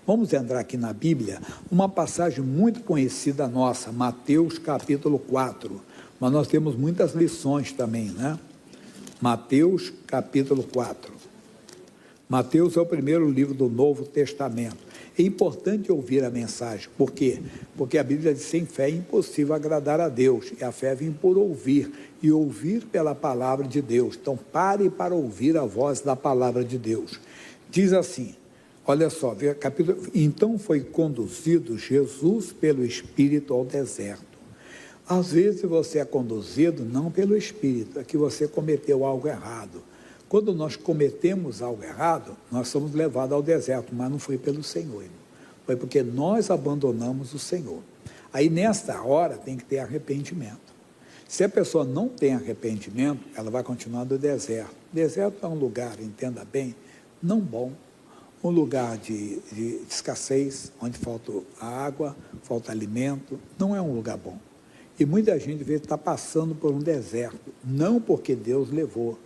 Vamos entrar aqui na Bíblia, uma passagem muito conhecida nossa, Mateus capítulo 4, mas nós temos muitas lições também, né? Mateus capítulo 4. Mateus é o primeiro livro do Novo Testamento. É importante ouvir a mensagem. Por quê? Porque a Bíblia diz: sem fé é impossível agradar a Deus. E a fé vem por ouvir, e ouvir pela palavra de Deus. Então, pare para ouvir a voz da palavra de Deus. Diz assim, olha só, capítulo: então foi conduzido Jesus pelo Espírito ao deserto. Às vezes você é conduzido não pelo Espírito, é que você cometeu algo errado. Quando nós cometemos algo errado, nós somos levados ao deserto, mas não foi pelo Senhor, irmão. Foi porque nós abandonamos o Senhor. Aí, nesta hora, tem que ter arrependimento. Se a pessoa não tem arrependimento, ela vai continuar no deserto. O deserto é um lugar, entenda bem, não bom. Um lugar de escassez, onde falta água, falta alimento, não é um lugar bom. E muita gente, às vezes, está passando por um deserto, não porque Deus levou,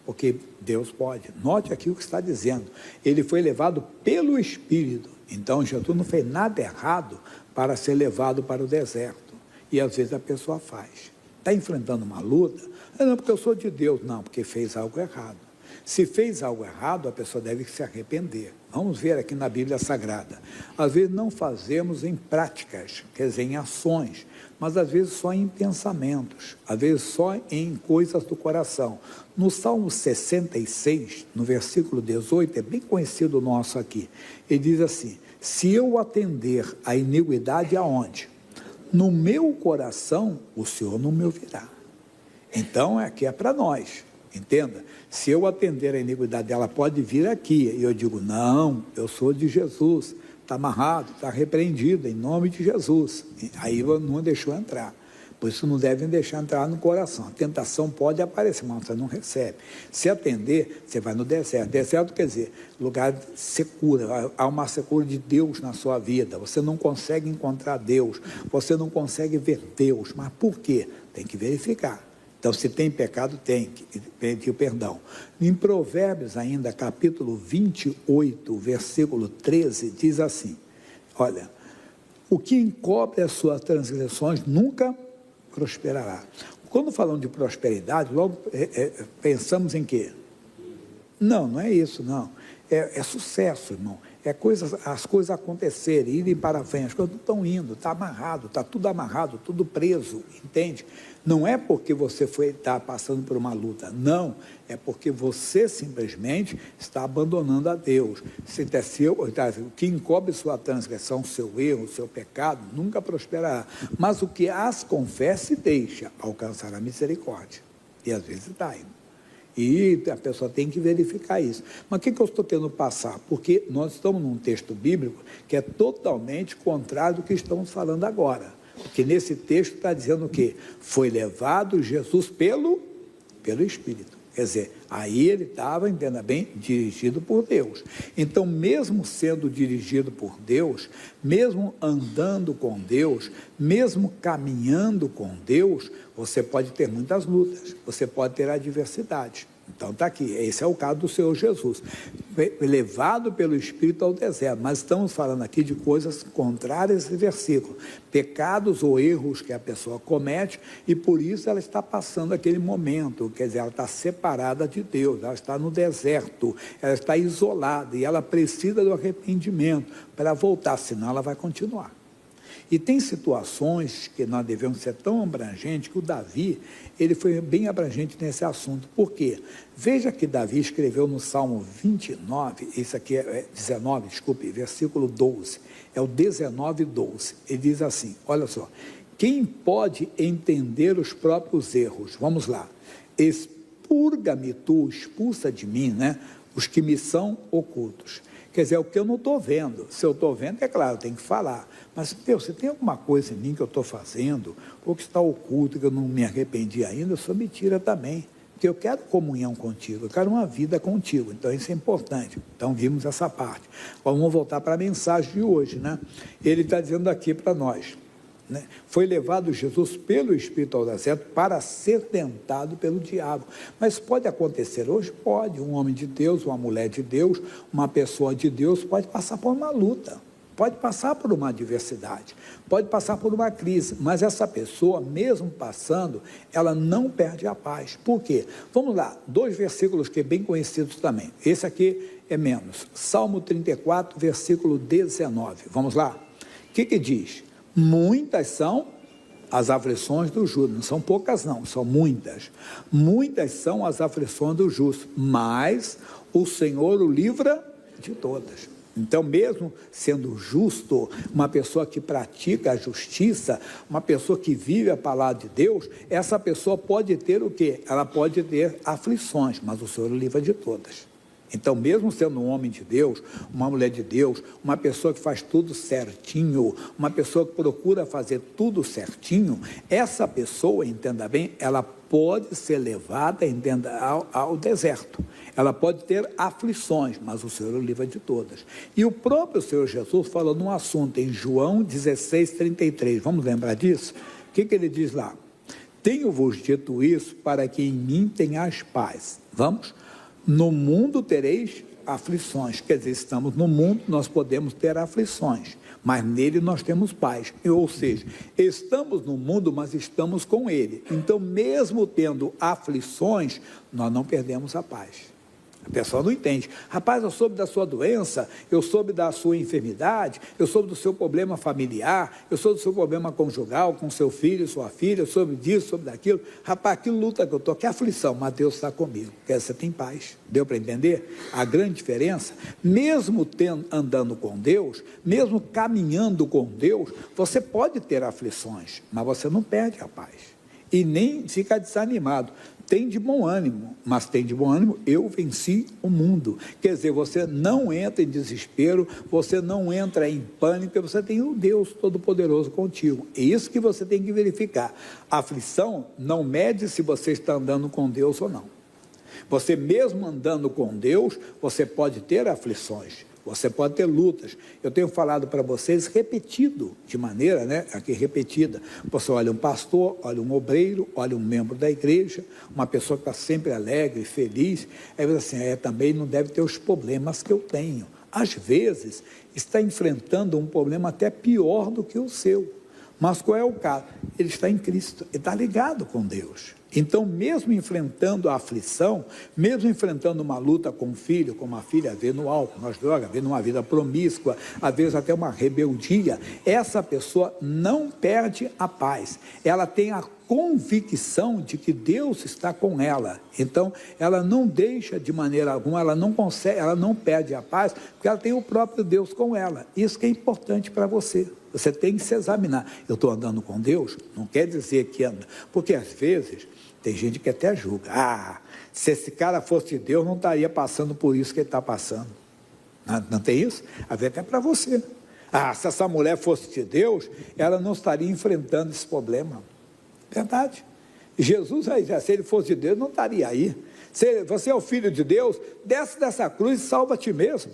porque Deus pode. Note aqui o que está dizendo. Ele foi levado pelo Espírito. Então, Jesus não fez nada errado para ser levado para o deserto. E, às vezes, a pessoa faz. Está enfrentando uma luta? Não, porque eu sou de Deus. Não, porque fez algo errado. Se fez algo errado, a pessoa deve se arrepender. Vamos ver aqui na Bíblia Sagrada. Às vezes, não fazemos em práticas, quer dizer, em ações, mas às vezes só em pensamentos, às vezes só em coisas do coração. No Salmo 66, no versículo 18, é bem conhecido nosso aqui, ele diz assim: se eu atender a iniquidade aonde? No meu coração, o Senhor não me ouvirá. Então, aqui é para nós, entenda? Se eu atender a iniquidade, ela pode vir aqui, e eu digo: não, eu sou de Jesus, está amarrado, está repreendido, em nome de Jesus. Aí não deixou entrar. Por isso não devem deixar entrar no coração. A tentação pode aparecer, mas você não recebe. Se atender, você vai no deserto. Deserto quer dizer lugar de secura. Há uma secura de Deus na sua vida. Você não consegue encontrar Deus. Você não consegue ver Deus. Mas por quê? Tem que verificar. Então, se tem pecado, tem que pedir perdão. Em Provérbios ainda, capítulo 28, versículo 13, diz assim, olha: o que encobre as suas transgressões nunca prosperará. Quando falamos de prosperidade, logo pensamos em quê? Não, não é isso, não. É sucesso, irmão. As coisas acontecerem, irem para frente, as coisas não estão indo, está amarrado, está tudo amarrado, tudo preso, entende? Não é porque você está passando por uma luta, não, é porque você simplesmente está abandonando a Deus. O que encobre sua transgressão, seu erro, seu pecado, nunca prosperará, mas o que as confessa e deixa, alcançará misericórdia. E às vezes está indo. E a pessoa tem que verificar isso. Mas o que eu estou querendo passar? Porque nós estamos num texto bíblico que é totalmente contrário do que estamos falando agora. Porque nesse texto está dizendo o quê? Foi levado Jesus pelo Espírito. Quer dizer, aí ele estava, entenda bem, dirigido por Deus. Então, mesmo sendo dirigido por Deus, mesmo andando com Deus, mesmo caminhando com Deus, você pode ter muitas lutas, você pode ter adversidades. Então está aqui, esse é o caso do Senhor Jesus, levado pelo Espírito ao deserto, mas estamos falando aqui de coisas contrárias a esse versículo, pecados ou erros que a pessoa comete, e por isso ela está passando aquele momento, quer dizer, ela está separada de Deus, ela está no deserto, ela está isolada, e ela precisa do arrependimento para voltar, senão ela vai continuar. E tem situações que nós devemos ser tão abrangentes que o Davi, ele foi bem abrangente nesse assunto. Por quê? Veja que Davi escreveu no Salmo 29, esse aqui é 19, desculpe, versículo 12, é o 19, 12. Ele diz assim, olha só: quem pode entender os próprios erros? Vamos lá. Expurga-me tu, expulsa de mim, né, os que me são ocultos. Quer dizer, é o que eu não estou vendo. Se eu estou vendo, é claro, eu tenho que falar. Mas, Deus, se tem alguma coisa em mim que eu estou fazendo, ou que está oculto, que eu não me arrependi ainda, o Senhor me tira também. Porque eu quero comunhão contigo, eu quero uma vida contigo. Então, isso é importante. Então, vimos essa parte. Agora, vamos voltar para a mensagem de hoje, né? Ele está dizendo aqui para nós, né? Foi levado Jesus pelo Espírito ao deserto para ser tentado pelo diabo. Mas pode acontecer hoje? Pode. Um homem de Deus, uma mulher de Deus, uma pessoa de Deus pode passar por uma luta. pode passar por uma adversidade, pode passar por uma crise, mas essa pessoa, mesmo passando, ela não perde a paz. Por quê? Vamos lá, 2 versículos que é bem conhecidos também. Esse aqui é menos. Salmo 34, versículo 19. Vamos lá? O que diz? Muitas são as aflições do justo, não são poucas não, são muitas. Muitas são as aflições do justo, mas o Senhor o livra de todas. Então, mesmo sendo justo, uma pessoa que pratica a justiça, uma pessoa que vive a palavra de Deus, essa pessoa pode ter o quê? Ela pode ter aflições, mas o Senhor o livra de todas. Então, mesmo sendo um homem de Deus, uma mulher de Deus, uma pessoa que faz tudo certinho, uma pessoa que procura fazer tudo certinho, essa pessoa, entenda bem, ela pode ser levada, entenda, ao deserto. Ela pode ter aflições, mas o Senhor o livra de todas. E o próprio Senhor Jesus falou num assunto em João 16:33. Vamos lembrar disso? O que ele diz lá? Tenho-vos dito isso para que em mim tenhais paz. Vamos? No mundo tereis aflições, quer dizer, estamos no mundo, nós podemos ter aflições, mas nele nós temos paz, ou seja, estamos no mundo, mas estamos com ele, então mesmo tendo aflições, nós não perdemos a paz. A pessoa não entende. Rapaz, eu soube da sua doença, eu soube da sua enfermidade, eu soube do seu problema familiar, eu soube do seu problema conjugal, com seu filho, sua filha, eu soube disso, soube daquilo. Rapaz, que luta que eu estou, que aflição, mas Deus está comigo. Porque você tem paz. Deu para entender? A grande diferença, mesmo andando com Deus, mesmo caminhando com Deus, você pode ter aflições, mas você não perde a paz. E nem fica desanimado. Tem de bom ânimo, mas tem de bom ânimo, eu venci o mundo. Quer dizer, você não entra em desespero, você não entra em pânico, porque você tem o Deus Todo-Poderoso contigo. É isso que você tem que verificar. A aflição não mede se você está andando com Deus ou não. Você mesmo andando com Deus, você pode ter aflições. Você pode ter lutas. Eu tenho falado para vocês repetido, de maneira, aqui repetida. Você olha um pastor, olha um obreiro, olha um membro da igreja, uma pessoa que está sempre alegre, feliz. Aí você assim, também não deve ter os problemas que eu tenho. Às vezes, está enfrentando um problema até pior do que o seu. Mas qual é o caso? Ele está em Cristo, ele está ligado com Deus. Então, mesmo enfrentando a aflição, mesmo enfrentando uma luta com o filho, com uma filha, às vezes no álcool, nas drogas, às vezes numa vida promíscua, às vezes até uma rebeldia, essa pessoa não perde a paz. Ela tem a convicção de que Deus está com ela. Então, ela não deixa de maneira alguma, ela não consegue, ela não perde a paz, porque ela tem o próprio Deus com ela. Isso que é importante para você. Você tem que se examinar. Eu estou andando com Deus? Não quer dizer que anda. Porque às vezes tem gente que até julga. Se esse cara fosse Deus, não estaria passando por isso que ele está passando. Não tem isso? Às vezes até para você. Se essa mulher fosse de Deus, ela não estaria enfrentando esse problema. Verdade. Jesus, se ele fosse de Deus, não estaria aí. Se você é o filho de Deus, desce dessa cruz e salva a ti mesmo.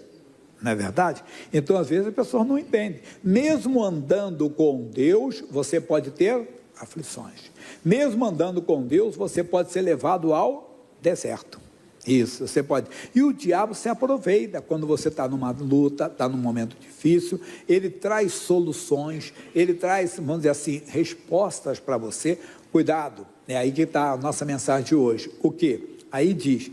Não é verdade? Então, às vezes, as pessoas não entendem. Mesmo andando com Deus, você pode ter aflições. Mesmo andando com Deus, você pode ser levado ao deserto. Isso, você pode. E o diabo se aproveita quando você está numa luta, está num momento difícil, ele traz soluções, ele traz, vamos dizer assim, respostas para você. Cuidado, é aí que está a nossa mensagem de hoje. O quê? Aí diz,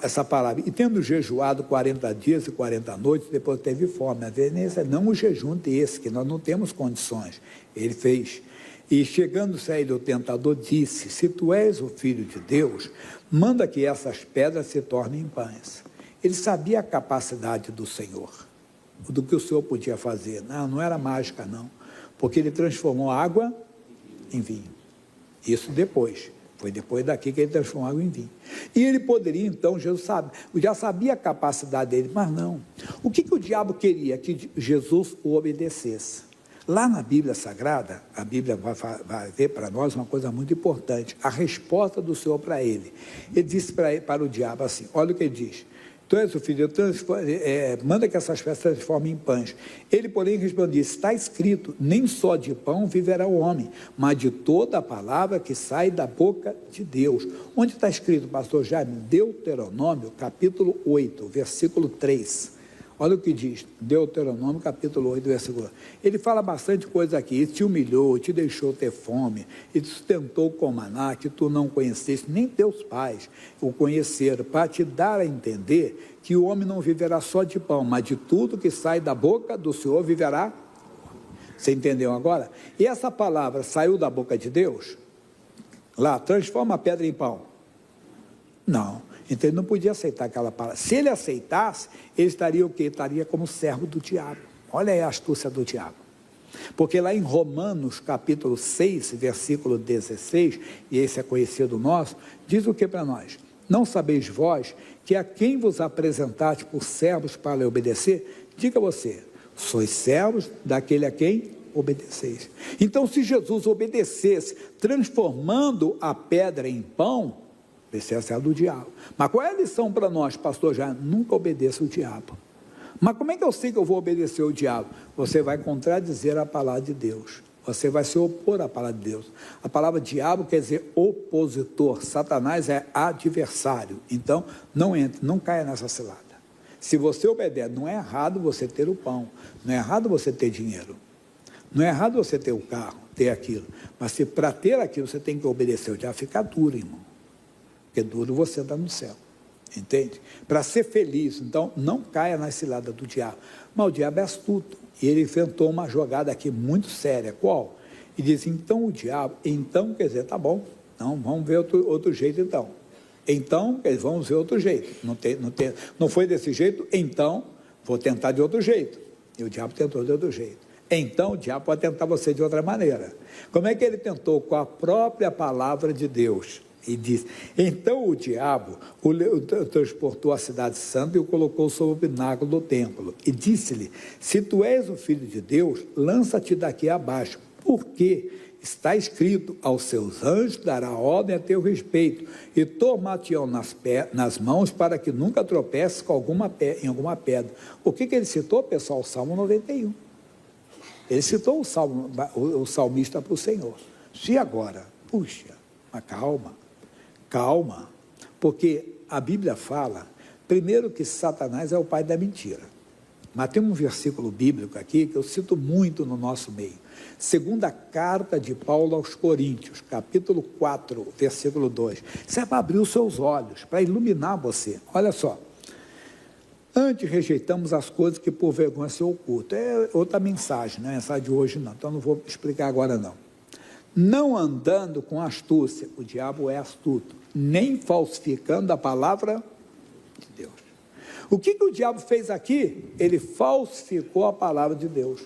essa palavra, e tendo jejuado 40 dias e 40 noites, depois teve fome. Às vezes não o jejum desse, que nós não temos condições. Ele fez. E chegando-se a ele o tentador disse, se tu és o Filho de Deus, manda que essas pedras se tornem pães. Ele sabia a capacidade do Senhor, do que o Senhor podia fazer. Não era mágica não, porque ele transformou água em vinho. Isso depois, foi depois daqui que ele transformou água em vinho. E ele poderia então, Jesus já sabia a capacidade dele, mas não. O que o diabo queria? Que Jesus o obedecesse. Lá na Bíblia Sagrada, a Bíblia vai ver para nós uma coisa muito importante, a resposta do Senhor para ele. Ele disse para o diabo assim, olha o que ele diz, tu és o filho, manda que essas pedras se transformem em pães. Ele, porém, respondeu, está escrito, nem só de pão viverá o homem, mas de toda a palavra que sai da boca de Deus. Onde está escrito, pastor Jaime? Deuteronômio, capítulo 8, versículo 3. Olha o que diz, Deuteronômio, capítulo 8, versículo 1. Ele fala bastante coisa aqui. Ele te humilhou, te deixou ter fome, e te sustentou com maná, que tu não conheceste, nem teus pais o conheceram, para te dar a entender que o homem não viverá só de pão, mas de tudo que sai da boca do Senhor viverá. Você entendeu agora? E essa palavra saiu da boca de Deus? Lá, transforma a pedra em pão. Não. Então ele não podia aceitar aquela palavra. Se ele aceitasse, ele estaria o quê? Estaria como servo do diabo. Olha aí a astúcia do diabo. Porque lá em Romanos, capítulo 6, versículo 16, e esse é conhecido nosso, diz o que para nós? Não sabeis vós que a quem vos apresentaste por servos para lhe obedecer? Diga você, sois servos daquele a quem obedeceis. Então, se Jesus obedecesse, transformando a pedra em pão, esse é servo do diabo. Mas qual é a lição para nós, pastor Jair? Nunca obedeça o diabo. Mas como é que eu sei que eu vou obedecer o diabo? Você vai contradizer a palavra de Deus. Você vai se opor à palavra de Deus. A palavra diabo quer dizer opositor. Satanás é adversário. Então, não entre, não caia nessa cilada. Se você obedece, não é errado você ter o pão. Não é errado você ter dinheiro. Não é errado você ter o carro, ter aquilo. Mas se para ter aquilo você tem que obedecer o diabo, fica duro, irmão. Porque duro você está no céu, entende? Para ser feliz, então, não caia na cilada do diabo. Mas o diabo é astuto, e ele inventou uma jogada aqui muito séria. Qual? E diz, então o diabo, então, quer dizer, tá bom, então vamos ver outro jeito então. Então, vamos ver outro jeito. Não foi desse jeito, então vou tentar de outro jeito. E o diabo tentou de outro jeito. Então o diabo pode tentar você de outra maneira. Como é que ele tentou? Com a própria palavra de Deus. E diz, então o diabo o transportou à cidade santa e o colocou sobre o pináculo do templo. E disse-lhe, se tu és o filho de Deus, lança-te daqui abaixo, porque está escrito, aos seus anjos dará ordem a teu respeito, e tomar-te-ão nas mãos para que nunca tropeces em alguma pedra. O que ele citou, pessoal? O Salmo 91. Ele citou o salmista para o Senhor. Se agora, puxa, mas calma, porque a Bíblia fala, primeiro que Satanás é o pai da mentira, mas tem um versículo bíblico aqui que eu cito muito no nosso meio, segunda carta de Paulo aos Coríntios, capítulo 4, versículo 2, isso é para abrir os seus olhos, para iluminar você, olha só, antes rejeitamos as coisas que por vergonha se ocultam, é outra mensagem, não é a mensagem de hoje não, então não vou explicar agora não andando com astúcia, o diabo é astuto, nem falsificando a palavra de Deus. O que o diabo fez aqui? Ele falsificou a palavra de Deus.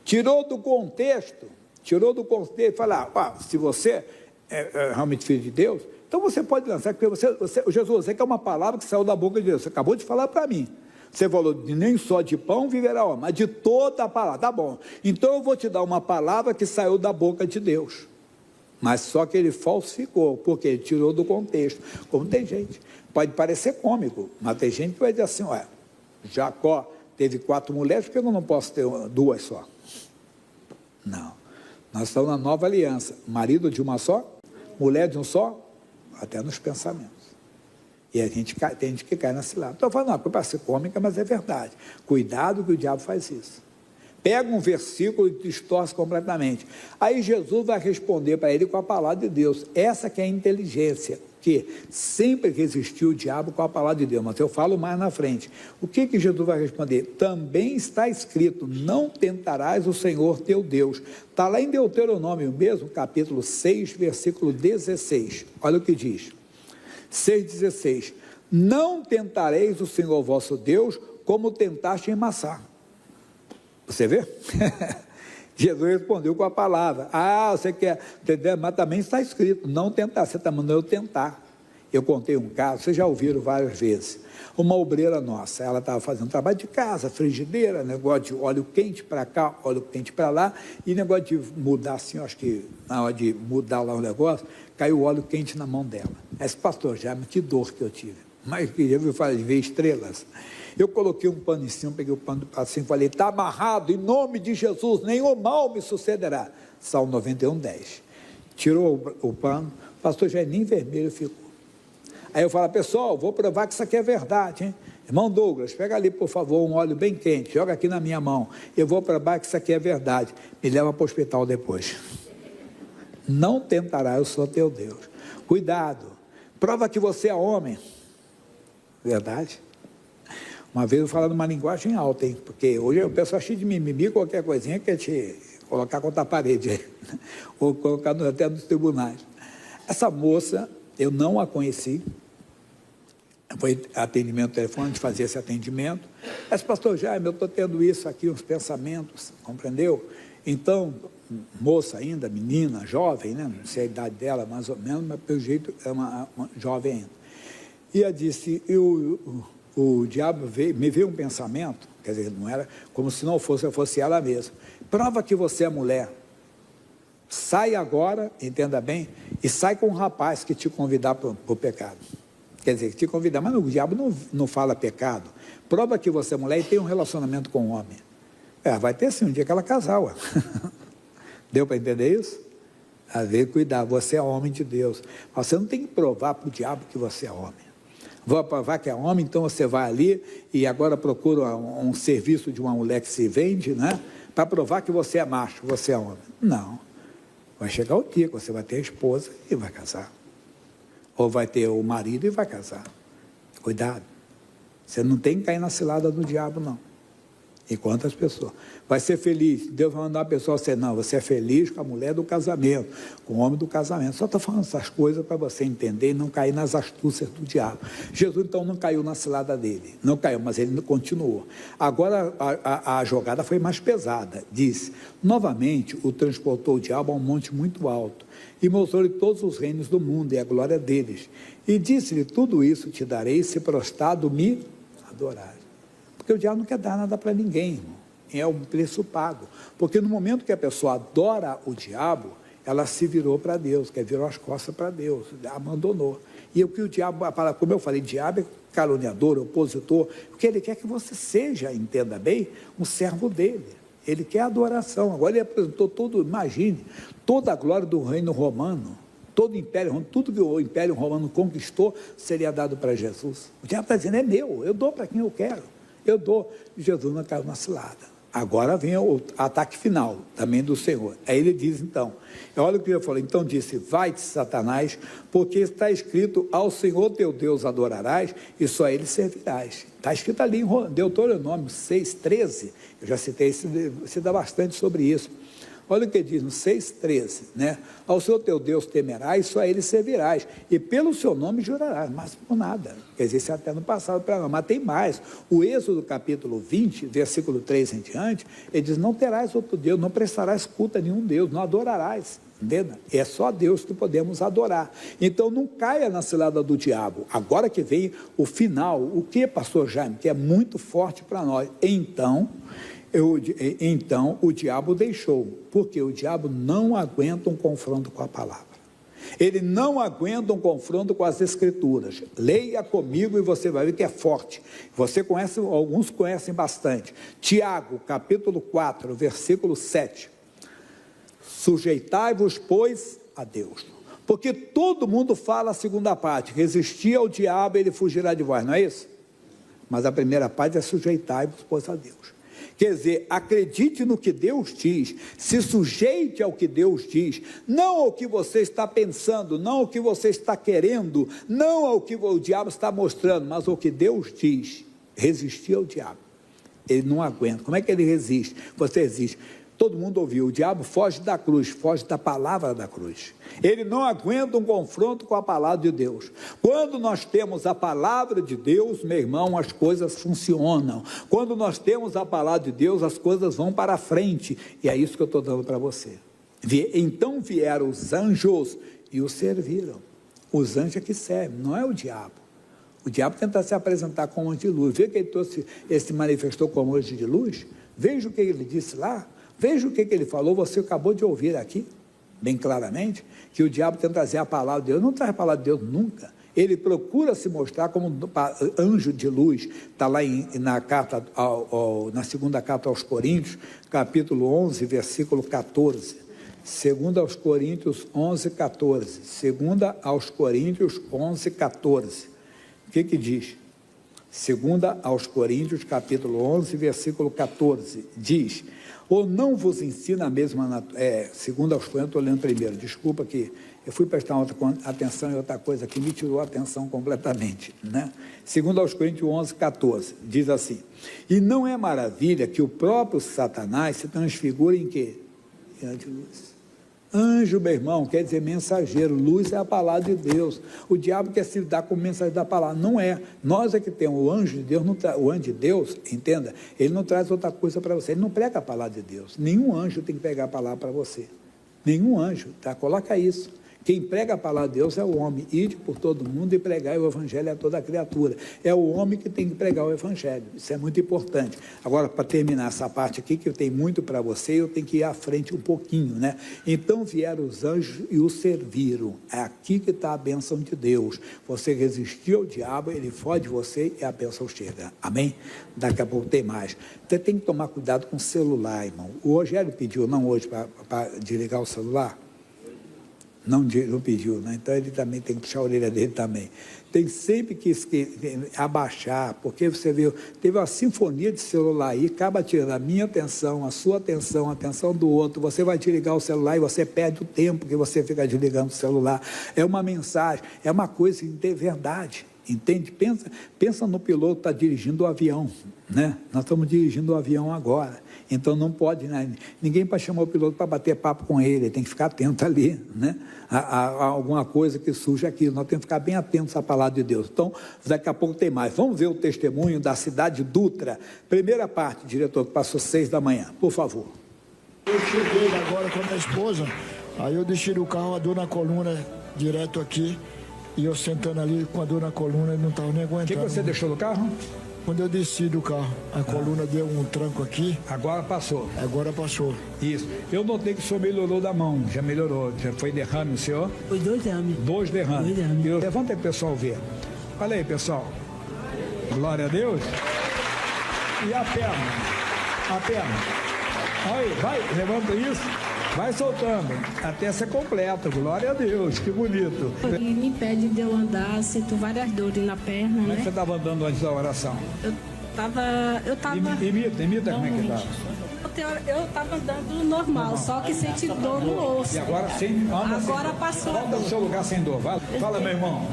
Tirou do contexto, e falou, se você é realmente filho de Deus, então você pode lançar, porque Jesus, você quer uma palavra que saiu da boca de Deus, você acabou de falar para mim. Você falou, nem só de pão viverá o homem, mas de toda a palavra. Tá bom, então eu vou te dar uma palavra que saiu da boca de Deus. Mas só que ele falsificou, porque ele tirou do contexto. Como tem gente, pode parecer cômico, mas tem gente que vai dizer assim, Jacó teve 4 mulheres, por que eu não posso ter 2 só? Não, nós estamos na nova aliança, marido de uma só, mulher de um só, até nos pensamentos. E tem gente que cai na cilada. Estou falando uma coisa para ser cômica, mas é verdade. Cuidado que o diabo faz isso. Pega um versículo e distorce completamente. Aí Jesus vai responder para ele com a palavra de Deus. Essa que é a inteligência, que sempre resistiu o diabo com a palavra de Deus. Mas eu falo mais na frente. O que Jesus vai responder? Também está escrito, não tentarás o Senhor teu Deus. Está lá em Deuteronômio mesmo, capítulo 6, versículo 16. Olha o que diz. 6,16, não tentareis o Senhor vosso Deus como tentaste em Massá. Você vê? Jesus respondeu com a palavra, você quer entender? Mas também está escrito, não tentar, você está mandando eu tentar. Eu contei um caso, vocês já ouviram várias vezes, uma obreira nossa, ela estava fazendo trabalho de casa, frigideira, negócio de óleo quente para cá, óleo quente para lá, e negócio de mudar assim, acho que na hora de mudar lá o negócio, caiu óleo quente na mão dela. Esse pastor já, que dor que eu tive, mas que eu ver estrelas. Eu coloquei um pano em cima, peguei o pano assim, falei, está amarrado, em nome de Jesus, nenhum mal me sucederá. Salmo 91, 10. Tirou o pano, pastor já nem vermelho ficou. Aí eu falo, pessoal, vou provar que isso aqui é verdade, hein? Irmão Douglas, pega ali, por favor, um óleo bem quente, joga aqui na minha mão. Eu vou para baixo, que isso aqui é verdade. Me leva para o hospital depois. Não tentará, eu sou teu Deus. Cuidado. Prova que você é homem. Verdade? Uma vez eu falando uma linguagem alta, hein? Porque hoje o pessoal cheio de mimimi, qualquer coisinha quer te colocar contra a parede, ou colocar até nos tribunais. Essa moça, eu não a conheci, foi atendimento telefônico, de fazer esse atendimento, mas pastor Jaime, eu estou tendo isso aqui, uns pensamentos, compreendeu? Então, moça ainda, menina, jovem, né? Não sei a idade dela mais ou menos, mas pelo jeito é uma jovem ainda. E ela disse, o diabo me veio um pensamento, quer dizer, não era como se não fosse ela mesma. Prova que você é mulher. Sai agora, entenda bem, e sai com um rapaz que te convidar para o pecado. Quer dizer, te convidar, mas o diabo não fala pecado. Prova que você é mulher e tem um relacionamento com um homem. Vai ter sim um dia que ela casar, ué. Deu para entender isso? Às vezes, cuidado, você é homem de Deus. Mas você não tem que provar para o diabo que você é homem. Vou provar que é homem, então você vai ali e agora procura um serviço de uma mulher que se vende, né? Para provar que você é macho, você é homem. Não. Vai chegar o dia que você vai ter a esposa e vai casar. Ou vai ter o marido e vai casar. Cuidado. Você não tem que cair na cilada do diabo, não. E quantas pessoas? Vai ser feliz. Deus vai mandar a pessoa você não. Você é feliz com a mulher do casamento, com o homem do casamento. Só estou falando essas coisas para você entender e não cair nas astúcias do diabo. Jesus, então, não caiu na cilada dele. Não caiu, mas ele continuou. Agora, a jogada foi mais pesada. Disse, novamente, o transportou o diabo a um monte muito alto e mostrou-lhe todos os reinos do mundo e a glória deles. E disse-lhe, tudo isso te darei se prostrado me adorar. Porque o diabo não quer dar nada para ninguém, irmão. É um preço pago. Porque no momento que a pessoa adora o diabo, ela se virou para Deus, virou as costas para Deus, abandonou. E o que o diabo, como eu falei, diabo é caluniador, opositor, porque ele quer que você seja, entenda bem, um servo dele. Ele quer adoração. Agora ele apresentou tudo, imagine, toda a glória do reino romano, todo o império romano, tudo que o império romano conquistou, seria dado para Jesus. O diabo está dizendo, é meu, eu dou para quem eu quero. Eu dou. Jesus não caiu na cilada. Agora vem o ataque final, também do Senhor. Aí ele diz, então, olha o que ele falou, então disse, vai-te, Satanás, porque está escrito, ao Senhor teu Deus adorarás, e só a ele servirás. Está escrito ali em Deuteronômio 6,13, eu já citei, você dá bastante sobre isso. Olha o que diz no 6,13, né? Ao Senhor teu Deus temerás, só a ele servirás, e pelo seu nome jurarás, mas por nada. Quer dizer, isso até no passado, mas tem mais. O Êxodo capítulo 20, versículo 3 em diante, ele diz, não terás outro Deus, não prestarás culto a nenhum Deus, não adorarás. Entendeu? É só Deus que podemos adorar. Então não caia na cilada do diabo. Agora que vem o final, o que, pastor Jaime, que é muito forte para nós. Então o diabo deixou, porque o diabo não aguenta um confronto com a palavra. Ele não aguenta um confronto com as escrituras. Leia comigo e você vai ver que é forte. Você conhece, alguns conhecem bastante. Tiago, capítulo 4, versículo 7. Sujeitai-vos, pois, a Deus. Porque todo mundo fala a segunda parte, resistir ao diabo, ele fugirá de vós, não é isso? Mas a primeira parte é sujeitai-vos, pois, a Deus. Quer dizer, acredite no que Deus diz, se sujeite ao que Deus diz, não ao que você está pensando, não ao que você está querendo, não ao que o diabo está mostrando, mas ao que Deus diz. Resistir ao diabo. Ele não aguenta. Como é que ele resiste? Você resiste. Todo mundo ouviu, o diabo foge da cruz, foge da palavra da cruz. Ele não aguenta um confronto com a palavra de Deus. Quando nós temos a palavra de Deus, meu irmão, as coisas funcionam. Quando nós temos a palavra de Deus, as coisas vão para frente. E é isso que eu estou dando para você. Então vieram os anjos e o serviram. Os anjos é que servem, não é o diabo. O diabo tenta se apresentar como anjo de luz. Vê que ele se manifestou como anjo de luz? Veja o que ele disse lá. Veja o que ele falou, você acabou de ouvir aqui, bem claramente, que o diabo tenta trazer a palavra de Deus. Não traz a palavra de Deus nunca. Ele procura se mostrar como anjo de luz. Está lá na segunda carta aos Coríntios, capítulo 11, versículo 14. Segunda aos Coríntios 11, 14. Segunda aos Coríntios 11, 14. O que diz? Segunda aos Coríntios, capítulo 11, versículo 14, diz: ou não vos ensina a mesma... segunda aos Coríntios, estou lendo primeiro, desculpa que eu fui prestar outra atenção em outra coisa que me tirou a atenção completamente, né? Segunda aos Coríntios 11, 14, diz assim: e não é maravilha que o próprio Satanás se transfigure em quê? Anti-luz. Anjo, meu irmão, quer dizer mensageiro. Luz é a palavra de Deus. O diabo quer se dar como mensagem da palavra. Não é. Nós é que temos o anjo de Deus. O anjo de Deus, entenda, ele não traz outra coisa para você. Ele não prega a palavra de Deus. Nenhum anjo tem que pegar a palavra para você. Nenhum anjo, tá? Coloca isso. Quem prega a palavra de Deus é o homem. Ide por todo mundo e pregai o evangelho a toda criatura. É o homem que tem que pregar o evangelho. Isso é muito importante. Agora, para terminar essa parte aqui, que eu tenho muito para você, eu tenho que ir à frente um pouquinho, né? Então vieram os anjos e o serviram. É aqui que está a bênção de Deus. Você resistiu ao diabo, ele foge de você e a bênção chega. Amém? Daqui a pouco tem mais. Você tem que tomar cuidado com o celular, irmão. O Rogério pediu, não hoje, para desligar o celular? Não pediu, né? Então ele também tem que puxar a orelha dele também. Tem sempre que abaixar, porque você viu, teve uma sinfonia de celular aí, acaba tirando a minha atenção, a sua atenção, a atenção do outro. Você vai desligar o celular e você perde o tempo que você fica desligando o celular. É uma mensagem, é uma coisa de verdade. Entende? Pensa no piloto que está dirigindo o avião, né? Nós estamos dirigindo o avião agora, então não pode, né? Ninguém para chamar o piloto para bater papo com ele tem que ficar atento ali, né? A alguma coisa que surge aqui, nós temos que ficar bem atentos à palavra de Deus. Então, daqui a pouco tem mais. Vamos ver o testemunho da cidade de Dutra. Primeira parte, diretor, que passou 6 da manhã, por favor. Eu cheguei agora com a minha esposa, aí eu deixei o carro, a dor na coluna, direto aqui. E eu sentando ali com a dor na coluna, não estava nem aguentando. O que você deixou no carro? Quando eu desci do carro, a coluna deu um tranco aqui. Agora passou. Agora passou. Isso. Eu notei que o senhor melhorou da mão, já melhorou. Já foi derrame o senhor? Foi 2 derrames. 2 derrames. 2 derrames. Levanta aí, pessoal, ver. Olha aí, pessoal. Glória a Deus. E a perna? A perna. Olha aí, vai, levanta isso. Vai soltando, até ser completo, glória a Deus, que bonito. E me impede de eu andar, sinto várias dores na perna, Como é né? que você estava andando antes da oração? Eu tava... Imita como é que estava. Eu tava andando normal, só que senti dor no osso. E agora Agora passou. Volta no seu lugar sem dor, vai. Fala, meu irmão.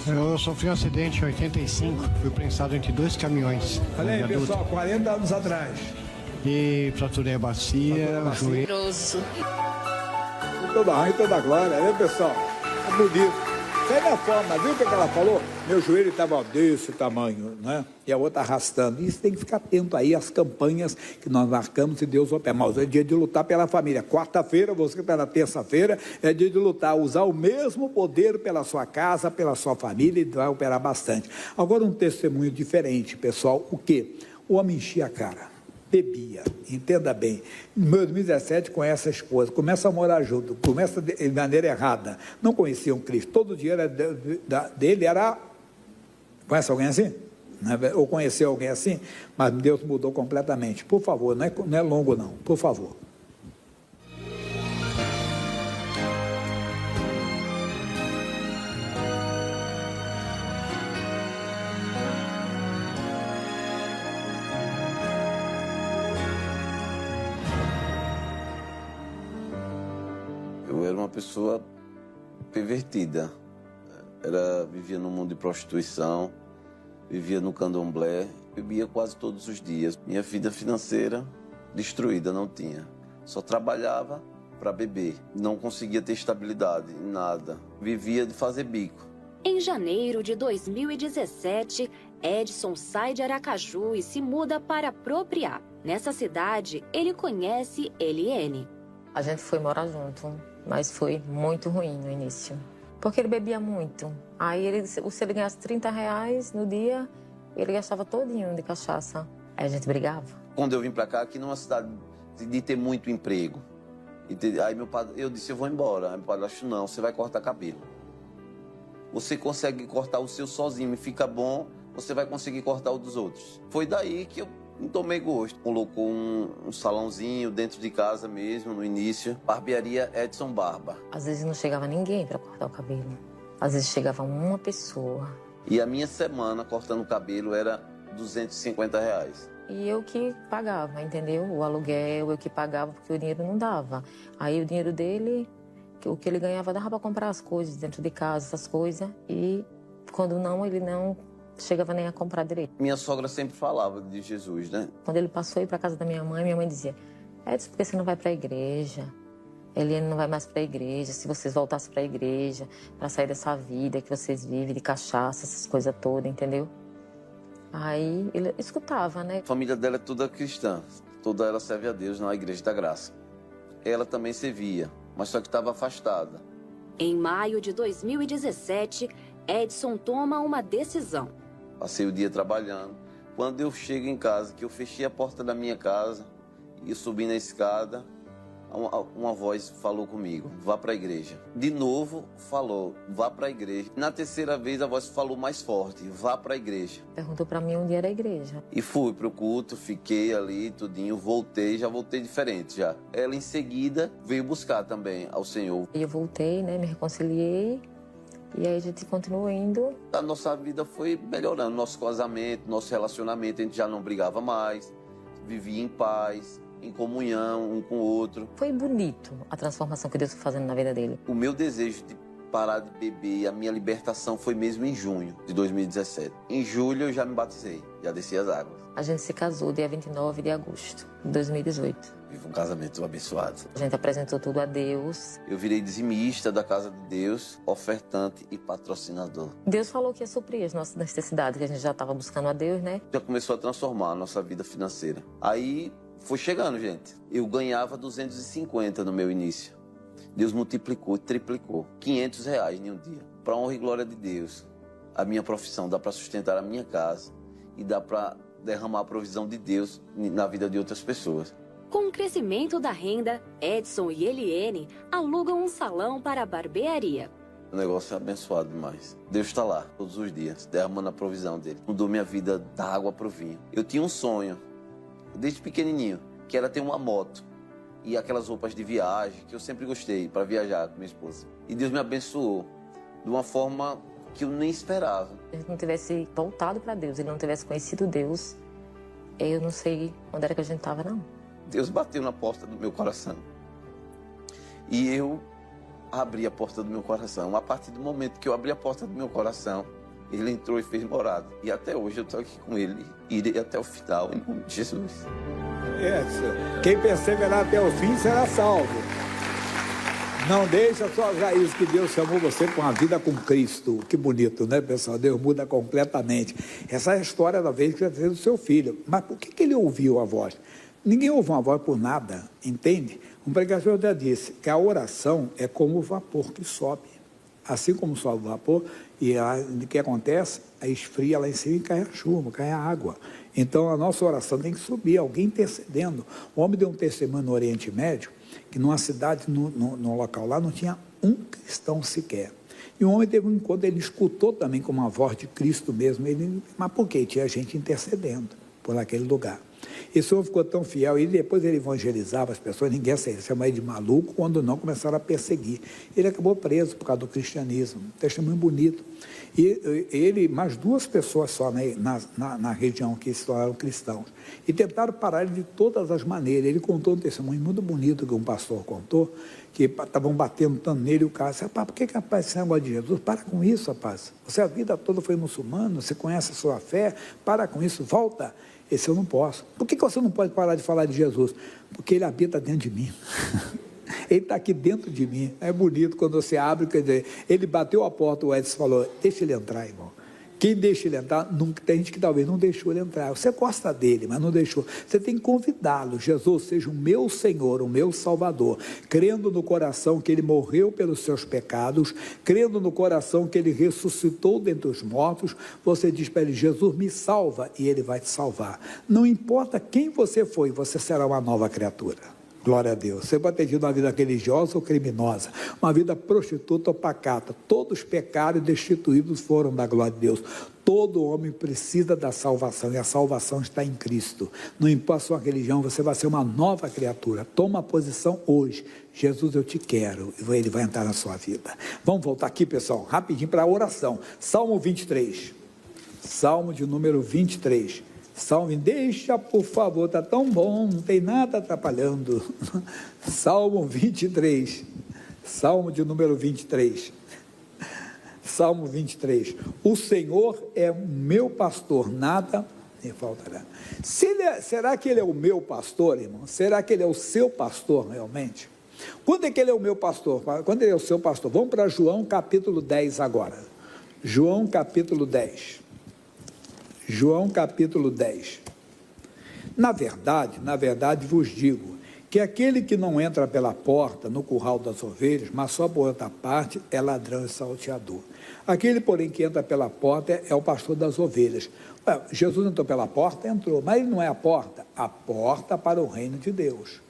Eu sofri um acidente em 85, fui prensado entre 2 caminhões. Olha aí, pessoal, 40 anos atrás. E fraturei a bacia, o joelho. Toda glória, né, pessoal? É bonito. Isso aí na forma, viu o que ela falou? Meu joelho estava desse tamanho, né? E a outra arrastando. Isso tem que ficar atento aí às campanhas que nós marcamos e Deus opera. Mas é dia de lutar pela família. Quarta-feira, você que está na terça-feira, é dia de lutar, usar o mesmo poder pela sua casa, pela sua família, e vai operar bastante. Agora um testemunho diferente, pessoal. O quê? O homem enchia a cara. Bebia, entenda bem. Em 2017 conhece a esposa, começa a morar junto, começa de maneira errada, não conheciam Cristo, todo dia era dele era... Conhece alguém assim? Ou conheceu alguém assim? Mas Deus mudou completamente. Por favor, não é longo não, por favor. Eu era uma pessoa pervertida. Vivia no mundo de prostituição, vivia no candomblé, bebia quase todos os dias. Minha vida financeira destruída, não tinha. Só trabalhava para beber. Não conseguia ter estabilidade em nada. Vivia de fazer bico. Em janeiro de 2017, Edson sai de Aracaju e se muda para Propriá. Nessa cidade, ele conhece Eliene. A gente foi morar junto, mas foi muito ruim no início. Porque ele bebia muito. Aí, se ele ganhasse R$30 no dia, ele gastava todinho de cachaça. Aí a gente brigava. Quando eu vim para cá, aqui numa cidade de ter muito emprego. Aí meu pai, eu disse, eu vou embora. Aí meu pai disse, não, você vai cortar cabelo. Você consegue cortar o seu sozinho e fica bom, você vai conseguir cortar o dos outros. Foi daí que eu tomei gosto. Colocou um salãozinho dentro de casa mesmo, no início. Barbearia Edson Barba. Às vezes não chegava ninguém para cortar o cabelo. Às vezes chegava uma pessoa. E a minha semana cortando o cabelo era R$250. E eu que pagava, entendeu? O aluguel, eu que pagava, porque o dinheiro não dava. Aí o dinheiro dele, o que ele ganhava, dava para comprar as coisas dentro de casa, essas coisas. E quando não, ele não chegava nem a comprar direito. Minha sogra sempre falava de Jesus, né? Quando ele passou a ir para casa da minha mãe dizia: Edson, por que você não vai para a igreja? Eliane não vai mais para a igreja. Se vocês voltassem para a igreja, para sair dessa vida que vocês vivem, de cachaça, essas coisas todas, entendeu? Aí ele escutava, né? A família dela é toda cristã. Toda ela serve a Deus na Igreja da Graça. Ela também servia, mas só que estava afastada. Em maio de 2017, Edson toma uma decisão. Passei o dia trabalhando. Quando eu chego em casa, que eu fechei a porta da minha casa e subi na escada, uma voz falou comigo: vá para a igreja. De novo falou: vá para a igreja. Na terceira vez a voz falou mais forte: vá para a igreja. Perguntou para mim onde era a igreja. E fui pro culto, fiquei ali tudinho, já voltei diferente já. Ela em seguida veio buscar também ao Senhor. E eu voltei, né, me reconciliei. E aí a gente continuou indo. A nossa vida foi melhorando, nosso casamento, nosso relacionamento, a gente já não brigava mais, vivia em paz, em comunhão um com o outro. Foi bonito a transformação que Deus foi fazendo na vida dele. O meu desejo de parar de beber, a minha libertação foi mesmo em junho de 2017. Em julho eu já me batizei, já desci as águas. A gente se casou dia 29 de agosto de 2018. Vivo um casamento abençoado. A gente apresentou tudo a Deus. Eu virei dizimista da casa de Deus, ofertante e patrocinador. Deus falou que ia suprir as nossas necessidades, que a gente já estava buscando a Deus, né? Já começou a transformar a nossa vida financeira. Aí foi chegando, gente. Eu ganhava 250 no meu início. Deus multiplicou, triplicou. R$500 em um dia. Para honra e glória de Deus, a minha profissão dá para sustentar a minha casa e dá para derramar a provisão de Deus na vida de outras pessoas. Com o crescimento da renda, Edson e Eliane alugam um salão para a barbearia. O negócio é abençoado demais. Deus está lá todos os dias, derramando a provisão dele. Mudou minha vida da água para o vinho. Eu tinha um sonho, desde pequenininho, que era ter uma moto e aquelas roupas de viagem que eu sempre gostei para viajar com minha esposa. E Deus me abençoou de uma forma que eu nem esperava. Se ele não tivesse voltado para Deus, ele não tivesse conhecido Deus, eu não sei onde era que a gente estava, não. Deus bateu na porta do meu coração. E eu abri a porta do meu coração. A partir do momento que eu abri a porta do meu coração, ele entrou e fez morada. E até hoje eu estou aqui com ele. Irei até o final, em nome de Jesus. Quem perseverar até o fim será salvo. Não deixe as suas raízes, que Deus chamou você com a vida com Cristo. Que bonito, né, pessoal? Deus muda completamente. Essa é a história da vez que já fez o seu filho. Mas por que ele ouviu a voz? Ninguém ouve uma voz por nada, entende? Um pregador já disse que a oração é como o vapor que sobe. Assim como sobe o vapor, e o que acontece? Aí esfria lá em cima e cai a chuva, cai a água. Então a nossa oração tem que subir, alguém intercedendo. O homem deu um testemunho no Oriente Médio, que numa cidade, no local lá, não tinha um cristão sequer. E o homem teve um encontro, ele escutou também com uma voz de Cristo mesmo. Mas por quê? Tinha gente intercedendo por aquele lugar. Esse homem ficou tão fiel, e depois ele evangelizava as pessoas, ninguém chamava ele de maluco, quando não começaram a perseguir. Ele acabou preso por causa do cristianismo, um testemunho bonito. E ele, mais 2 pessoas só na região que se tornaram cristãos. E tentaram parar ele de todas as maneiras. Ele contou um testemunho muito bonito que um pastor contou, que estavam batendo tanto nele, e o cara disse: rapaz, por que rapaz, esse negócio de Jesus? Para com isso, rapaz. Você a vida toda foi muçulmano, você conhece a sua fé, para com isso, volta. Esse eu não posso. Por que você não pode parar de falar de Jesus? Porque ele habita dentro de mim. Ele está aqui dentro de mim. É bonito quando você abre, quer dizer, ele bateu a porta, o Edson falou: deixa ele entrar, irmão. Quem deixa ele entrar, tem gente que talvez não deixou ele entrar. Você gosta dele, mas não deixou. Você tem que convidá-lo. Jesus, seja o meu Senhor, o meu Salvador. Crendo no coração que ele morreu pelos seus pecados, crendo no coração que ele ressuscitou dentre os mortos, você diz para ele: Jesus, me salva, e ele vai te salvar. Não importa quem você foi, você será uma nova criatura. Glória a Deus. Você pode ter tido uma vida religiosa ou criminosa, uma vida prostituta ou pacata. Todos pecaram e destituídos foram da glória de Deus. Todo homem precisa da salvação e a salvação está em Cristo. Não importa a sua religião, você vai ser uma nova criatura. Toma a posição hoje. Jesus, eu te quero. E Ele vai entrar na sua vida. Vamos voltar aqui, pessoal, rapidinho para a oração. Salmo 23. Salmo de número 23. Salmo, deixa, por favor, está tão bom, não tem nada atrapalhando. Salmo 23, Salmo de número 23. Salmo 23. O Senhor é o meu pastor, nada me faltará. Será que Ele é o meu pastor, irmão? Será que Ele é o seu pastor, realmente? Quando é que Ele é o meu pastor? Quando Ele é o seu pastor? Vamos para João capítulo 10 agora. João capítulo 10. João capítulo 10. Na verdade vos digo, que aquele que não entra pela porta no curral das ovelhas, mas só por outra parte, é ladrão e salteador. Aquele, porém, que entra pela porta é o pastor das ovelhas. Jesus entrou pela porta? Entrou, mas ele não é a porta para o reino de Deus.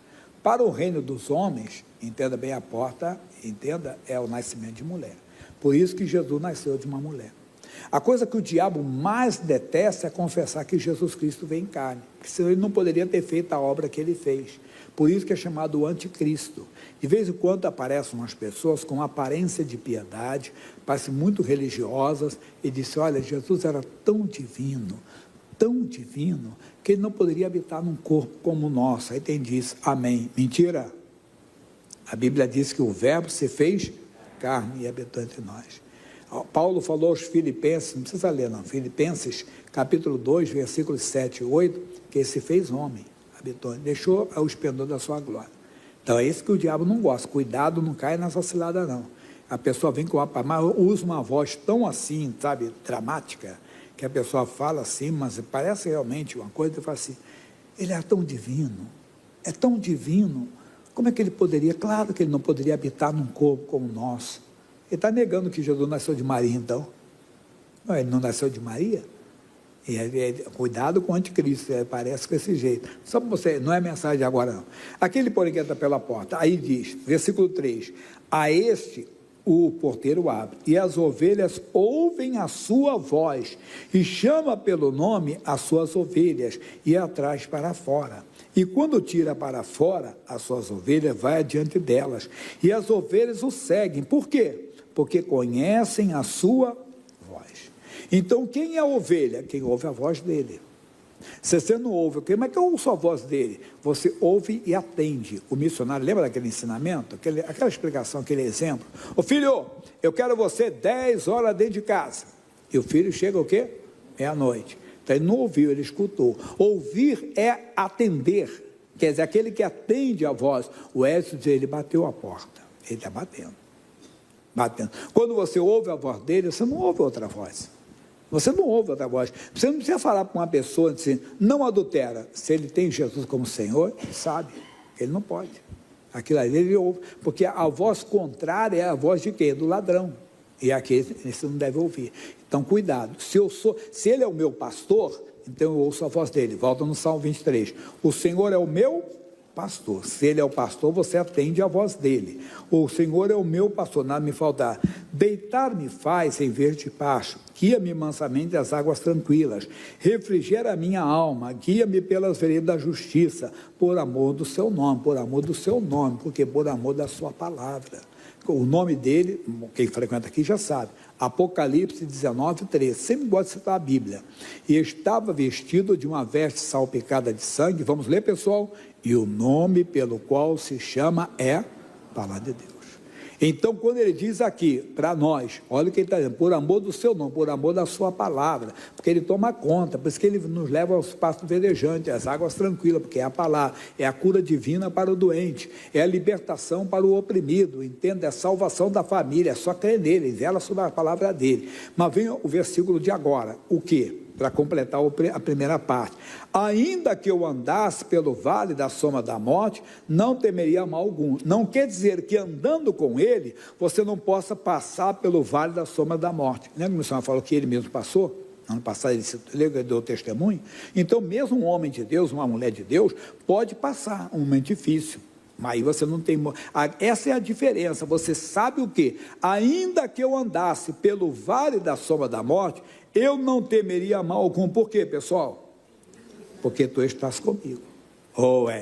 Para o reino dos homens, entenda bem a porta, entenda, é o nascimento de mulher. Por isso que Jesus nasceu de uma mulher. A coisa que o diabo mais detesta é confessar que Jesus Cristo veio em carne, porque senão ele não poderia ter feito a obra que ele fez. Por isso que é chamado o anticristo. De vez em quando aparecem umas pessoas com aparência de piedade, parecem muito religiosas, e dizem, olha, Jesus era tão divino, que ele não poderia habitar num corpo como o nosso. Aí tem diz, amém. Mentira. A Bíblia diz que o verbo se fez carne e habitou entre nós. Paulo falou aos Filipenses, não precisa ler não, Filipenses capítulo 2, versículos 7 e 8, que ele se fez homem, habitou, deixou o esplendor da sua glória. Então é isso que o diabo não gosta, cuidado, não cai nessa cilada não. A pessoa vem com mas usa uma voz tão assim, sabe, dramática, que a pessoa fala assim, mas parece realmente uma coisa, e fala assim, ele é tão divino, como é que ele poderia, claro que ele não poderia habitar num corpo como o nosso. Ele está negando que Jesus nasceu de Maria, então. Não, ele não nasceu de Maria? Cuidado com o anticristo, parece com esse jeito. Só para você, não é mensagem de agora não. Aquele, porém, que entra pela porta, aí diz, versículo 3, a este o porteiro abre, e as ovelhas ouvem a sua voz, e chama pelo nome as suas ovelhas, e atraz para fora. E quando tira para fora as suas ovelhas, vai adiante delas, e as ovelhas o seguem. Por quê? Porque conhecem a sua voz. Então, quem é a ovelha? Quem ouve a voz dele. Se você não ouve, como é que eu ouço a voz dele? Você ouve e atende. O missionário, lembra daquele ensinamento? Aquela explicação, aquele exemplo? Ô filho, eu quero você 10 horas dentro de casa. E o filho chega o quê? Meia-noite. Então, ele não ouviu, ele escutou. Ouvir é atender. Quer dizer, aquele que atende a voz. O Ézio diz, ele bateu a porta. Ele está batendo. Quando você ouve a voz dele, você não ouve outra voz. Você não ouve outra voz. Você não precisa falar para uma pessoa assim, não adultera. Se ele tem Jesus como Senhor, ele sabe. Ele não pode. Aquilo ali ele ouve. Porque a voz contrária é a voz de quem? Do ladrão. E aqui você não deve ouvir. Então, cuidado. Se ele é o meu pastor, então eu ouço a voz dele. Volta no Salmo 23. O Senhor é o meu pastor. Se ele é o pastor, você atende a voz dele. O Senhor é o meu pastor, nada me faltar. Deitar-me faz em verde pasto, guia-me mansamente às águas tranquilas, refrigera a minha alma, guia-me pelas veredas da justiça, por amor do seu nome, porque por amor da sua palavra. O nome dele, quem frequenta aqui já sabe, Apocalipse 19, 13, sempre gosto de citar a Bíblia. E estava vestido de uma veste salpicada de sangue, vamos ler, pessoal? E o nome pelo qual se chama é Palavra de Deus. Então, quando ele diz aqui, para nós, olha o que ele está dizendo, por amor do seu nome, por amor da sua palavra, porque ele toma conta, por isso que ele nos leva aos pastos verdejantes, às águas tranquilas, porque é a palavra, é a cura divina para o doente, é a libertação para o oprimido, entenda, é a salvação da família, é só crer nele, vela sobre a palavra dele. Mas vem o versículo de agora, o quê? Para completar a primeira parte, ainda que eu andasse pelo vale da sombra da morte, não temeria mal algum. Não quer dizer que andando com ele, você não possa passar pelo vale da sombra da morte. Lembra que o missionário falou que ele mesmo passou? Ano passado ele deu testemunho. Então mesmo um homem de Deus, uma mulher de Deus, pode passar um momento difícil. Mas aí você não tem... Essa é a diferença. Você sabe o quê? Ainda que eu andasse pelo vale da sombra da morte, eu não temeria mal algum. Por quê, pessoal? Porque tu estás comigo.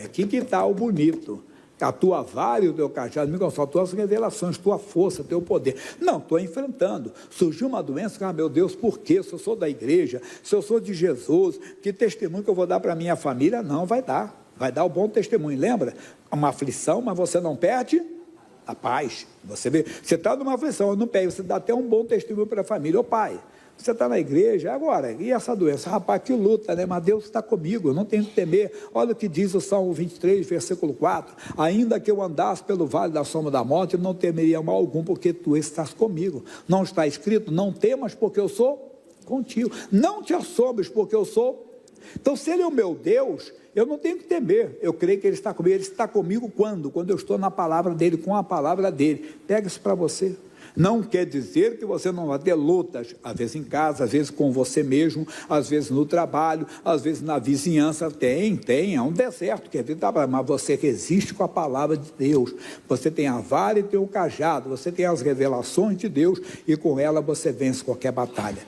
Aqui que está o bonito. A tua vara e o teu cajado me consolam, tuas revelações, tua força, teu poder. Não, estou enfrentando. Surgiu uma doença, meu Deus, por quê? Se eu sou da igreja, se eu sou de Jesus, que testemunho que eu vou dar para a minha família? Não, vai dar. Vai dar o bom testemunho. Lembra? Uma aflição, mas você não perde a paz. Você vê, você está numa aflição, não perde, você dá até um bom testemunho para a família. Pai, você está na igreja, agora, e essa doença? Rapaz, que luta, né? Mas Deus está comigo, eu não tenho que temer. Olha o que diz o Salmo 23, versículo 4. Ainda que eu andasse pelo vale da sombra da morte, eu não temeria mal algum, porque tu estás comigo. Não está escrito, não temas, porque eu sou contigo. Não te assombres, porque eu sou. Então, se Ele é o meu Deus, eu não tenho que temer. Eu creio que Ele está comigo. Ele está comigo quando? Quando eu estou na palavra dEle, com a palavra dEle. Pega isso para você. Não quer dizer que você não vai ter lutas, às vezes em casa, às vezes com você mesmo, às vezes no trabalho, às vezes na vizinhança. Tem, é um deserto, que é vida, mas você resiste com a palavra de Deus. Você tem a vara e tem o cajado, você tem as revelações de Deus e com ela você vence qualquer batalha.